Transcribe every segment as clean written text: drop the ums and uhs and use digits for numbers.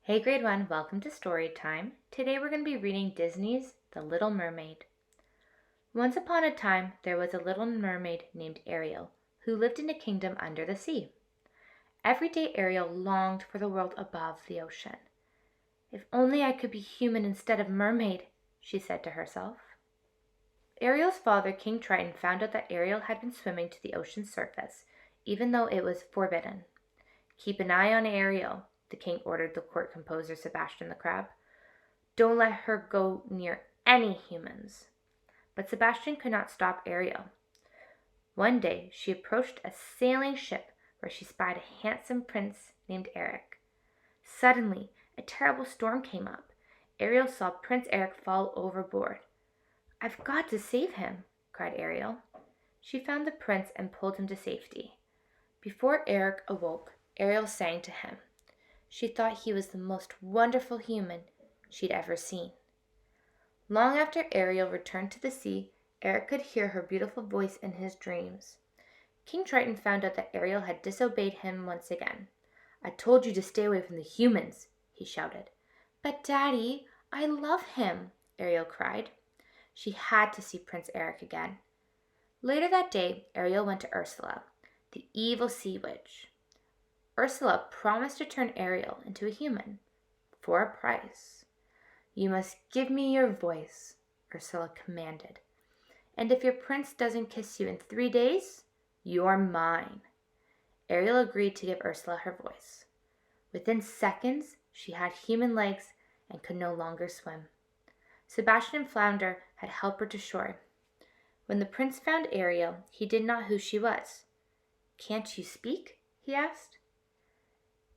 Hey grade 1, welcome to story time. Today we're going to be reading Disney's The Little Mermaid. Once upon a time, there was a little mermaid named Ariel who lived in a kingdom under the sea. Every day Ariel longed for the world above the ocean. If only I could be human instead of mermaid, she said to herself. Ariel's father, King Triton, found out that Ariel had been swimming to the ocean's surface, even though it was forbidden. Keep an eye on Ariel, the king ordered the court composer Sebastian the crab. Don't let her go near any humans. But Sebastian could not stop Ariel. One day she approached a sailing ship where she spied a handsome prince named Eric. Suddenly, a terrible storm came up. Ariel saw Prince Eric fall overboard. I've got to save him, cried Ariel. She found the prince and pulled him to safety. Before Eric awoke, Ariel sang to him. She thought he was the most wonderful human she'd ever seen. Long after Ariel returned to the sea, Eric could hear her beautiful voice in his dreams. King Triton found out that Ariel had disobeyed him once again. I told you to stay away from the humans, he shouted. But Daddy, I love him, Ariel cried. She had to see Prince Eric again. Later that day, Ariel went to Ursula, the evil sea witch. Ursula promised to turn Ariel into a human, for a price. You must give me your voice, Ursula commanded. And if your prince doesn't kiss you in 3 days, you're mine. Ariel agreed to give Ursula her voice. Within seconds, she had human legs and could no longer swim. Sebastian and Flounder had helped her to shore. When the prince found Ariel, he didn't know who she was. Can't you speak? He asked.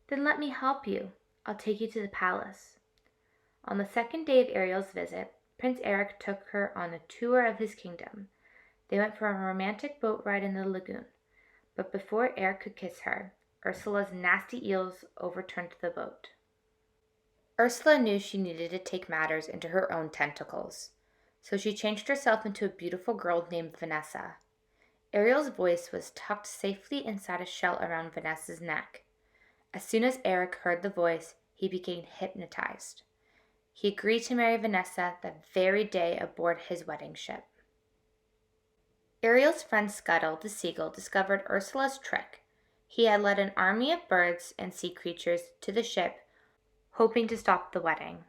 Then let me help you. I'll take you to the palace. On the second day of Ariel's visit, Prince Eric took her on a tour of his kingdom. They went for a romantic boat ride in the lagoon. But before Eric could kiss her, Ursula's nasty eels overturned the boat. Ursula knew she needed to take matters into her own tentacles, so she changed herself into a beautiful girl named Vanessa. Ariel's voice was tucked safely inside a shell around Vanessa's neck. As soon as Eric heard the voice, he became hypnotized. He agreed to marry Vanessa that very day aboard his wedding ship. Ariel's friend Scuttle, the seagull, discovered Ursula's trick. He had led an army of birds and sea creatures to the ship, hoping to stop the wedding.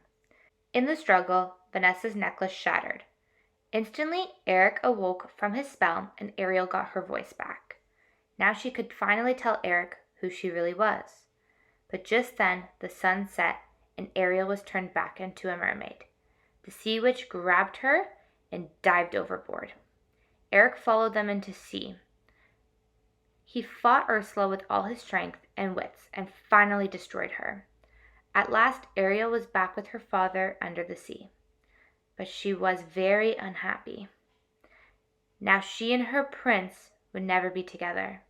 In the struggle, Vanessa's necklace shattered. Instantly, Eric awoke from his spell and Ariel got her voice back. Now she could finally tell Eric who she really was. But just then, the sun set and Ariel was turned back into a mermaid. The sea witch grabbed her and dived overboard. Eric followed them into sea. He fought Ursula with all his strength and wits and finally destroyed her. At last, Ariel was back with her father under the sea. But she was very unhappy. Now she and her prince would never be together.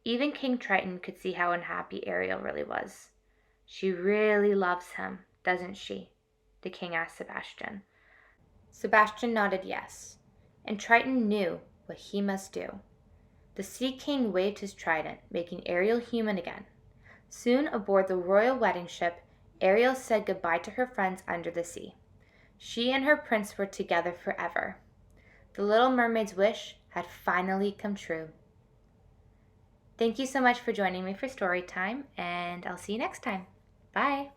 Even King Triton could see how unhappy Ariel really was. She really loves him, doesn't she? The king asked Sebastian. Sebastian nodded yes, and Triton knew what he must do. The Sea King waved his trident, making Ariel human again. Soon aboard the royal wedding ship, Ariel said goodbye to her friends under the sea. She and her prince were together forever. The Little Mermaid's wish had finally come true. Thank you so much for joining me for story time, and I'll see you next time. Bye!